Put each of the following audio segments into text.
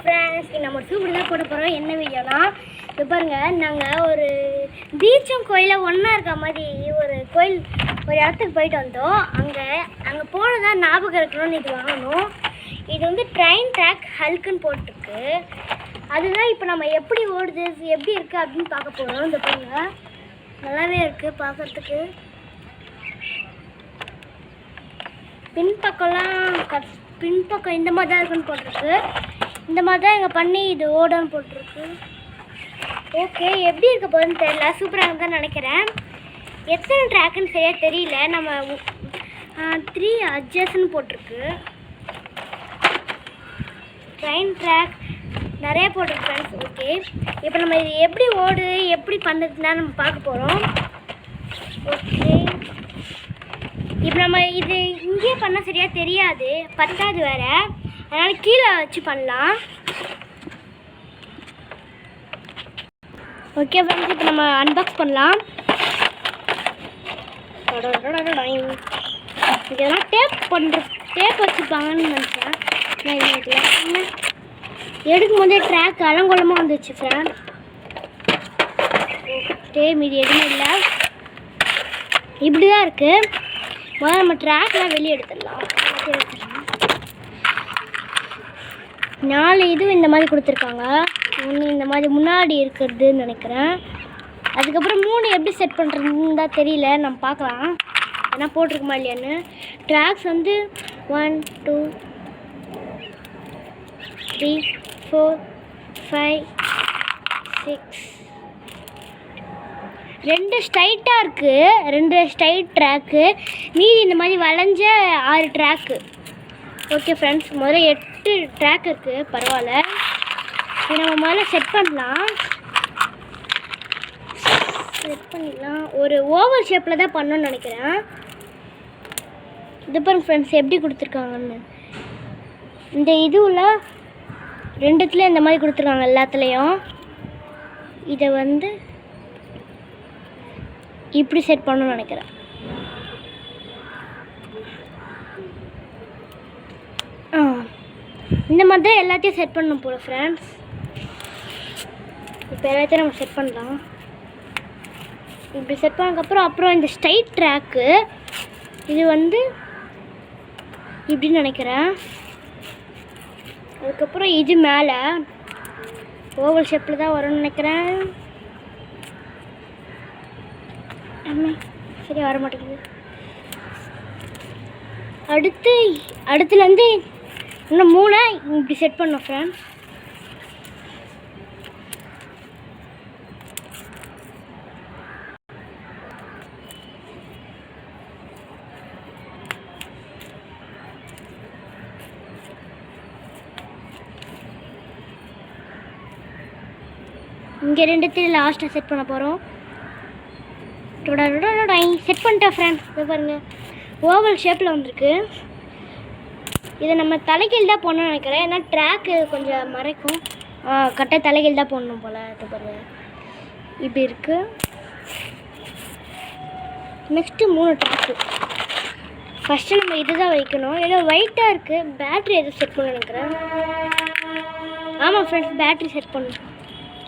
Friends, நம்ம super தான் போட போகிறோம். என்ன வீடியோனா, இப்போ பாருங்கள், நாங்கள் ஒரு பீச்சும் கோயிலும் ஒன்றா இருக்க மாதிரி ஒரு கோயில் ஒரு இடத்துக்கு போயிட்டு வந்தோம். அங்கே போனதான் ஞாபகம் இருக்கணும்னு இது வாங்கணும். இது வந்து ட்ரெயின் ட்ராக் ஹல்க்குன்னு போட்டிருக்கு. அதுதான் இப்போ நம்ம எப்படி ஓடுது, எப்படி இருக்குது அப்படின்னு பார்க்க போகிறோம். இந்த பாருங்கள், நல்லாவே இருக்குது பார்க்குறதுக்கு. பின்பக்கம் இந்த மாதிரி தான் இருக்குன்னு போட்டிருக்கு. இந்த மாதிரி தான் எங்கள் பண்ணி இது ஓடன்னு போட்டிருக்கு. ஓகே, எப்படி இருக்க போகுதுன்னு தெரியல. சூப்பராக தான் நினைக்கிறேன். எத்தனை ட்ராக்குன்னு சரியாக தெரியல. நம்ம 3 அட்ஜஸ்ட்னு போட்டிருக்கு. ட்ரெயின் ட்ராக் நிறைய போட்டிருக்கு ஃப்ரெண்ட்ஸ். ஓகே, இப்போ நம்ம இது எப்படி ஓடு எப்படி பண்ணுறதுனா நம்ம பார்க்க போகிறோம். ஓகே, இப்போ நம்ம இது இங்கேயே பண்ணால் சரியாக தெரியாது, பத்தாது வேறு. அதனால் கீழே வச்சு பண்ணலாம். ஓகே ஃப்ரெண்ட்ஸ், இப்போ நம்ம அன்பாக்ஸ் பண்ணலாம். இதெல்லாம் டேப் வச்சுருப்பாங்கன்னு நினச்சேன். எடுக்கும் போதே ட்ராக் அலங்கோலமாக வந்துச்சு ஃப்ரெண்ட்ஸ். ஓகே, மீதி எதுவுமே இல்லை, இப்படி தான் இருக்குது. முதல்ல நம்ம ட்ராக்லாம் வெளியே எடுத்துடலாம். 4 இது இந்த மாதிரி கொடுத்துருக்காங்க. ஒன்று இந்த மாதிரி முன்னாடி இருக்கிறதுன்னு நினைக்கிறேன். அதுக்கப்புறம் 3 எப்படி செட் பண்ணுறதுன்னு தான் தெரியல, நம்ம பார்க்கலாம் ஏன்னா போட்டிருக்குமா இல்லையான்னு. ட்ராக்ஸ் வந்து 1 2 3 4 5 6 2 ஸ்ட்ரைட்டாக இருக்குது, 2 ஸ்ட்ரைட் ட்ராக்கு. மீதி இந்த மாதிரி வளைஞ்ச 6 ட்ராக்கு. ஓகே ஃப்ரெண்ட்ஸ், முதல்ல 8 ட்ராக் இருக்குது. பரவாயில்ல, இது நம்ம முதல்ல செட் பண்ணிடலாம். ஒரு ஓவல் ஷேப்பில் தான் பண்ணணும்னு நினைக்கிறேன். இது பாருங்க ஃப்ரெண்ட்ஸ், எப்படி கொடுத்துருக்காங்கன்னு. இந்த இதுவில் 2த்துல இந்த மாதிரி கொடுத்துருக்காங்க எல்லாத்துலேயும். இதை வந்து இப்படி செட் பண்ணணும்னு நினைக்கிறேன். இந்த மாதிரி தான் எல்லாத்தையும் செட் பண்ணணும் போல ஃப்ரெண்ட்ஸ். இப்போ எல்லாத்தையும் நம்ம செட் பண்ணலாம். இப்படி செட் பண்ணதுக்கப்புறம் அப்புறம் இந்த ஸ்ட்ரைட் ட்ராக்கு இது வந்து இப்படின்னு நினைக்கிறேன். அதுக்கப்புறம் இது மேலே ஓவல் ஷேப்பில் தான் வரும்னு நினைக்கிறேன். சரி, வர மாட்டேங்குது. அடுத்துலேருந்து இன்னும் 3 இப்படி செட் பண்ணோம் ஃப்ரெண்ட்ஸ். இங்கே 2த்துல லாஸ்ட்டாக செட் பண்ண போகிறோம். செட் பண்ணிட்டேன் ஃப்ரெண்ட்ஸ். இது பாருங்கள், ஓவல் ஷேப்பில் வந்திருக்கு. இதை நம்ம தலைகீழ் தான் போடணும்னு நினைக்கிறேன், ஏன்னா ட்ராக்கு கொஞ்சம் மறைக்கும். கரெக்டாக தலைகீழ் தான் போடணும் போல். இது பாருங்கள், இப்படி இருக்குது. Next 3 track. ஃபஸ்ட்டு நம்ம இது தான் வைக்கணும். ஏதோ ஒயிட்டாக இருக்குது. பேட்ரி எதுவும் செட் பண்ண நினைக்கிறேன். ஆமாம் ஃப்ரெண்ட்ஸ், பேட்ரி செட் பண்ணணும்.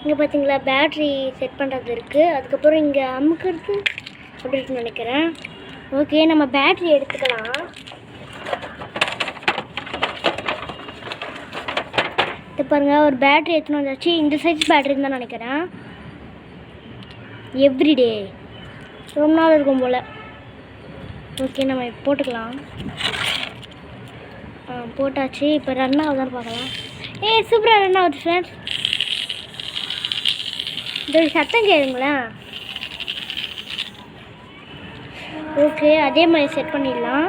இங்கே பார்த்தீங்களா, பேட்ரி செட் பண்ணுறது இருக்குது. அதுக்கப்புறம் இங்கே அமுக்கிறது அப்படி இருக்குன்னு நினைக்கிறேன். ஓகே, நம்ம பேட்ரி எடுத்துக்கலாம். இது பாருங்கள், ஒரு பேட்ரி எடுத்துன்னு வந்தாச்சு. இந்த சைஸ் பேட்ரி தான் நினைக்கிறேன். எவ்ரிடே ரொம்ப நாள் இருக்கும் போல். ஓகே, நம்ம போட்டுக்கலாம். போட்டாச்சு. இப்போ ரன் ஆகுதான்னு பார்க்கலாம். சூப்பராக ரன் ஆகுது ஃப்ரெண்ட்ஸ். இதோட சத்தம் கேளுங்களேன். ஓகே, அதே மாதிரி செட் பண்ணிடலாம்.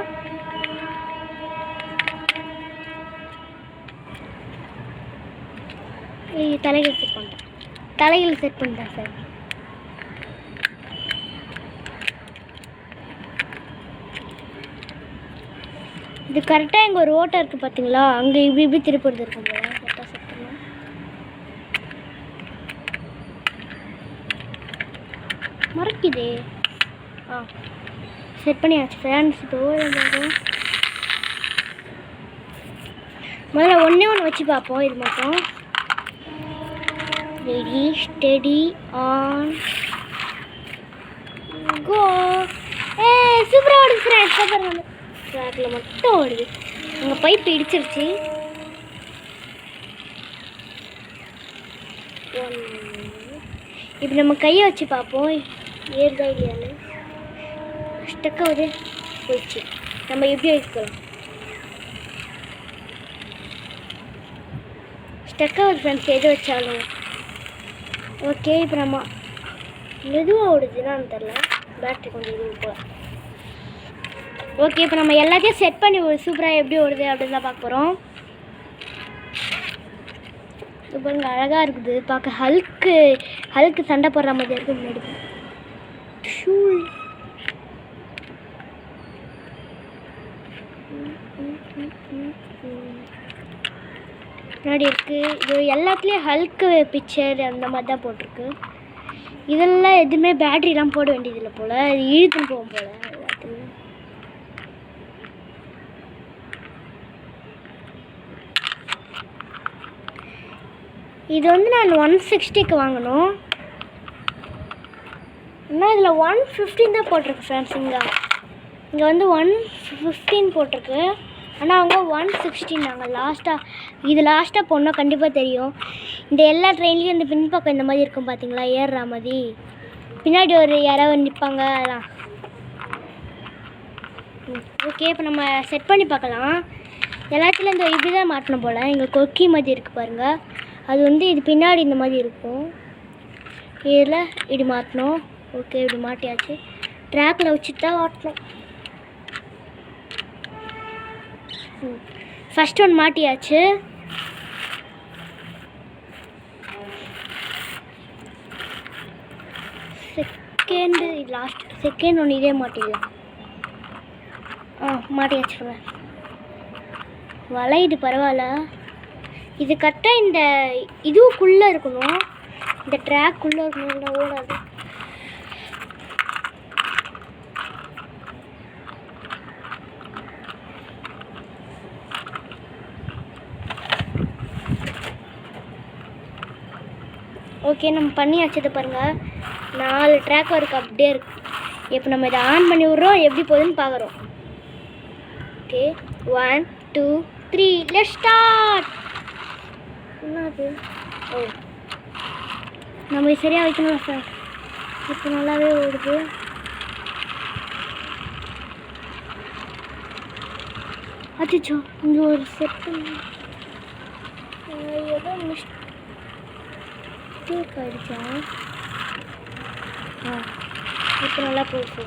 தலைகீழ் செட் பண்ணிட்டேன் சார். இது கரெக்டாக இங்கே ஒரு ஓட்டை இருக்குது பார்த்தீங்களா, அங்கே இப்படி திருப்பி இருக்கும் போல. கரெக்டாக செட் பண்ணலாம். மறக்குதே. செட் பண்ணியாச்சு ஃப்ரெண்ட்ஸ். இப்போ முதல்ல ஒன்றே ஒன்று வச்சு பார்ப்போம். இது மட்டும் ரெடி ஸ்டெடி ஆன் கோ. சூப்பராக ஓடுது ஃப்ரெண்ட்ஸ். பாருங்க ட்ராக்கில் மட்டும் ஓடுது. உங்கள் பைப் இடிச்சிருச்சு. இப்போ நம்ம கையை வச்சு பார்ப்போம் ஏறுதா இல்லையான்னு. ஸ்டக்காவது போயிடுச்சு. நம்ம எப்படி வைக்கலாம்? ஸ்டக்காவது ஃப்ரெண்ட்ஸ் எது வச்சாலும். ஓகே இப்போ நம்ம மெதுவாக ஓடுதுன்னு தெரில. பேட்டரி கொஞ்சம் இது போல. ஓகே இப்போ நம்ம எல்லாத்தையும் செட் பண்ணி சூப்பராக எப்படி ஓடுது அப்படின்னு தான் பார்க்க போகிறோம். இப்போ பாருங்க அழகாக இருக்குது பார்க்க. ஹல்க்கு சண்டை போடுற மாதிரி இருக்குது. முன்னாடி முன்னாடி இருக்குது. இது எல்லாத்துலேயும் ஹல்க்கு பிக்சர் அந்த மாதிரி தான் போட்டிருக்கு. இதெல்லாம் எதுவுமே பேட்டரிலாம் போட வேண்டியதில்லை போல். இது இழுத்துன்னு போகும் போல் எல்லாத்துலேயும். இது வந்து நான் 160க்கு வாங்கினோம். ஆனால் இதில் 115 தான் போட்டிருக்கு ஃப்ரெண்ட்ஸ். இங்கே வந்து 115 போட்டிருக்கு. ஆனால் அவங்க 116 நாங்கள் லாஸ்ட்டாக போனோம். கண்டிப்பாக தெரியும். இந்த எல்லா ட்ரெயின்லேயும் இந்த பின்பக்கம் இந்த மாதிரி இருக்கும் பார்த்தீங்களா, ஏறுற மாதிரி. பின்னாடி ஒரு யாராவது நிற்பாங்க அதான். ஓகே இப்போ நம்ம செட் பண்ணி பார்க்கலாம். எல்லாத்துலேயும் இந்த இப்படி தான் மாட்டணும் போல். இங்கே கொக்கி மாதிரி இருக்குது பாருங்கள். அது வந்து இது பின்னாடி இந்த மாதிரி இருக்கும். இதில் இப்படி மாட்டணும். ஓகே இப்படி மாட்டியாச்சு. ட்ராக்கில் வச்சுட்டு தான் மாட்டணும். First one மாட்டியாச்சு. செகண்ட் ஒன்று இதே மாட்டிடலாம். மாட்டியாச்சு. வளையுது பரவாயில்ல. இது கரெக்டாக இந்த இதுக்குள்ளே இருக்கணும். இந்த ட்ராக்குள்ளே இருக்கணும். ஓடாது. ஓகே நம்ம பண்ணி வச்சது பாருங்கள். 4 ட்ராக் இருக்குது அப்படியே இருக்குது. இப்போ நம்ம இதை ஆன் பண்ணி விட்றோம். எப்படி போகுதுன்னு பார்க்குறோம். Okay 1 2 3 let's start. என்னது? ஓ நம்ம சரியாக வைக்கணும் சார். இப்போ நல்லாவே ஓடுது. அச்சோ இங்கே ஒரு செகண்ட் ஏதோ மிஸ்டேக் ஆகிடுச்சா? இப்போ நல்லா போயிடுச்சு.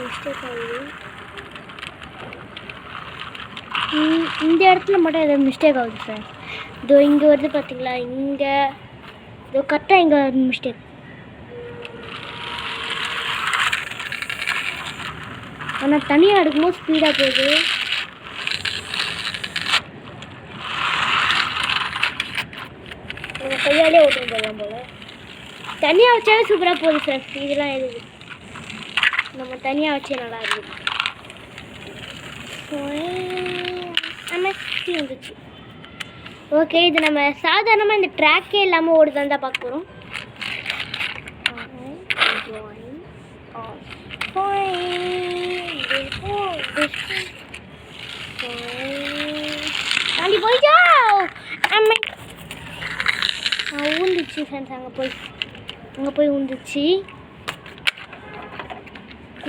மிஸ்டேக் ஆகுது. இந்த இடத்துல மட்டும் ஏதோ மிஸ்டேக் ஆகுது சார். இதோ இங்கே வருது பார்த்தீங்களா, இங்கே இதோ கரெக்டாக இங்கே மிஸ்டேக். ஆனால் தனியாக எடுக்கும்போது ஸ்பீடாக போகுது. நம்ம கையாலே ஓட்டுன்னு போகலாம் போல். தனியாக வச்சாவே சூப்பராக போகுது சார். இதெல்லாம் எதுக்கு நம்ம தனியாக வச்சே நல்லா இருக்குது. வந்துச்சு. ஓகே இது நம்ம சாதாரணமாக இந்த ட்ராக்கே இல்லாமல் ஓடுதான் தான் பார்க்க போகிறோம். தாண்டி போயிச்சா ஊந்துச்சு ஃப்ரெண்ட்ஸ். அங்கே போய் ஊந்துச்சு.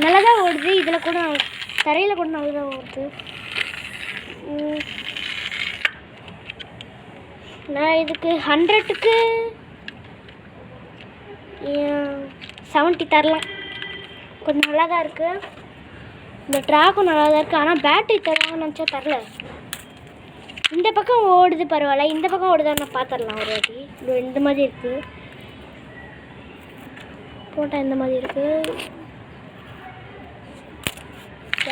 நல்லா தான் ஓடுது. இதில் கூட தரையில் கூட நல்லா தான் ஓடுது. நான் இதுக்கு 100க்கு 70 தரலாம். கொஞ்சம் நல்லா தான் இருக்குது. இந்த ட்ராக்கும் நல்லா தான் இருக்குது. ஆனால் பேட்டரி தருவாங்கன்னு நினச்சா தரல. இந்த பக்கம் ஓடுது பரவாயில்ல. இந்த பக்கம் ஓடுதான் நான் பார்த்துடலாம் ஒரு வாட்டி. இந்த மாதிரி இருக்குது. போட்டால் இந்த மாதிரி இருக்குது.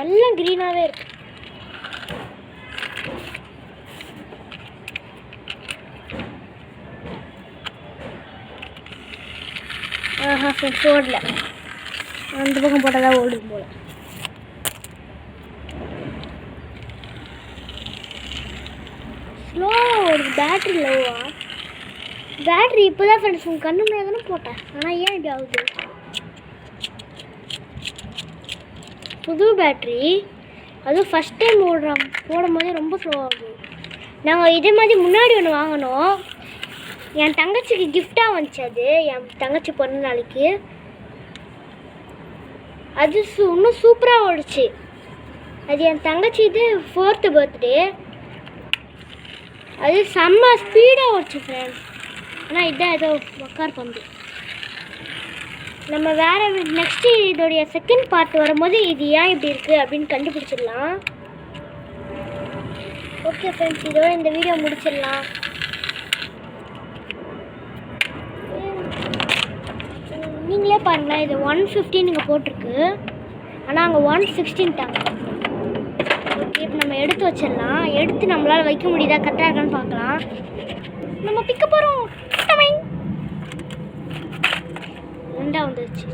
எல்லாம் க்ரீனாகவே இருக்குது. ஃப்ரெண்ட்ஸ் ஓடல. அந்த பக்கம் போட்டால் தான் ஓடும் போல். ஸ்லோ ஒரு பேட்ரி லோவா? பேட்ரி இப்போ தான் ஃப்ரெண்ட்ஸ் உங்கள் கண்ணு முன்னாடி தானே போட்டேன். ஆனால் ஏன் இப்படி ஆகுது? புது பேட்ரி அதுவும் ஃபஸ்ட் டைம் போடும் போதே ரொம்ப ஸ்லோ ஆகுது. நாங்கள் இதே மாதிரி முன்னாடி ஒன்று வாங்கினோம். என் தங்கச்சிக்கு கிஃப்டாக வந்துச்சு. அது என் தங்கச்சி பொண்ணு நாளைக்கு. அது இன்னும் சூப்பராக ஓடிச்சு. அது என் தங்கச்சி இது 4th பர்த்டே. அது செம்ம ஸ்பீடாக ஓடிச்சு ஃப்ரெண்ட்ஸ். ஆனால் இதான் ஏதோ உக்கார் பந்து. நம்ம வேறு நெக்ஸ்ட்டு இதோடைய செகண்ட் பார்ட் வரும்போது இது ஏன் இப்படி இருக்குது அப்படின்னு கண்டுபிடிச்சிடலாம். ஓகே ஃப்ரெண்ட்ஸ், இதோட இந்த வீடியோ முடிச்சிடலாம். நீங்களே பாருங்களேன், இது 150 இங்கே போட்டிருக்கு. ஆனால் அங்கே 116 தாங்க. ஓகே, இப்போ நம்ம எடுத்து வச்சிடலாம். எடுத்து நம்மளால் வைக்க முடியுதா கரெக்டாக இருக்கான்னு பார்க்கலாம். நம்ம பிக்க போகிறோம். ரெண்டா வந்துருச்சு.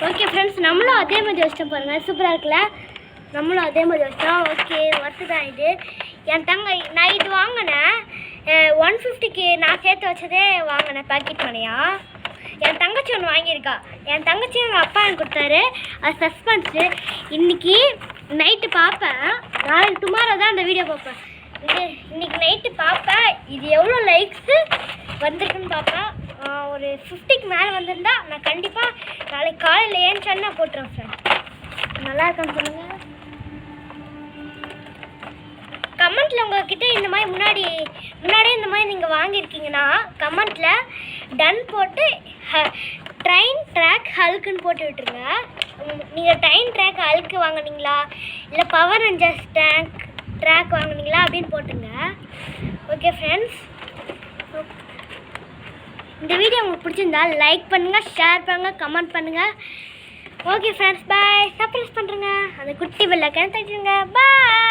ஓகே ஃப்ரெண்ட்ஸ், நம்மளும் அதே மாதிரி வச்சிட்டோம் பாருங்கள். சூப்பராக இருக்குல்ல? நம்மளும் அதே மாதிரி வச்சிட்டோம். ஓகே, ஒர்த்து தான் இது. என் நான் இது வாங்கினேன் 150க்கு. நான் சேர்த்து வச்சதே வாங்கினேன் பேக்கெட் மணியாக. என் தங்கச்சி ஒன்று வாங்கியிருக்கா. என் தங்கச்சி எங்கள் அப்பா எனக்கு கொடுத்தாரு. அது சஸ்பென்ஸு. இன்றைக்கி நைட்டு பார்ப்பேன். நாளைக்கு டுமாரோ தான் அந்த வீடியோ பார்ப்பேன். இன்றைக்கி நைட்டு பார்ப்பேன். இது எவ்வளோ லைக்ஸு வந்திருக்குன்னு பார்ப்பேன். ஒரு 50க்கு மேலே வந்திருந்தா நான் கண்டிப்பாக நாளைக்கு காலையில் ஏன்ச்சான்னு போட்டுருவேன் ஃப்ரெண்ட். நல்லா இருக்கான்னு சொல்லுங்கள். கமெண்ட்டில் உங்கள்கிட்ட இந்த மாதிரி முன்னாடியே இந்த மாதிரி நீங்கள் வாங்கியிருக்கீங்கன்னா கமெண்ட்டில் டன் போட்டு ட்ரெயின் ட்ராக் ஹல்க்குன்னு போட்டு விட்டுருங்க. நீங்கள் ட்ரெயின் ட்ராக் ஹல்க்கு வாங்கினீங்களா இல்லை பவர் ரேஞ்சர்ஸ் ட்ராக் வாங்கினீங்களா அப்படின்னு போட்டுருங்க. ஓகே ஃப்ரெண்ட்ஸ், இந்த வீடியோ உங்களுக்கு பிடிச்சிருந்தா லைக் பண்ணுங்கள், ஷேர் பண்ணுங்கள், கமெண்ட் பண்ணுங்கள். ஓகே ஃப்ரெண்ட்ஸ், பாய். சப்ஸ்கிரைப் பண்ணுறேங்க. அந்த குட்டி பெல் ஐகானை தட்டிடுங்க. பாய்.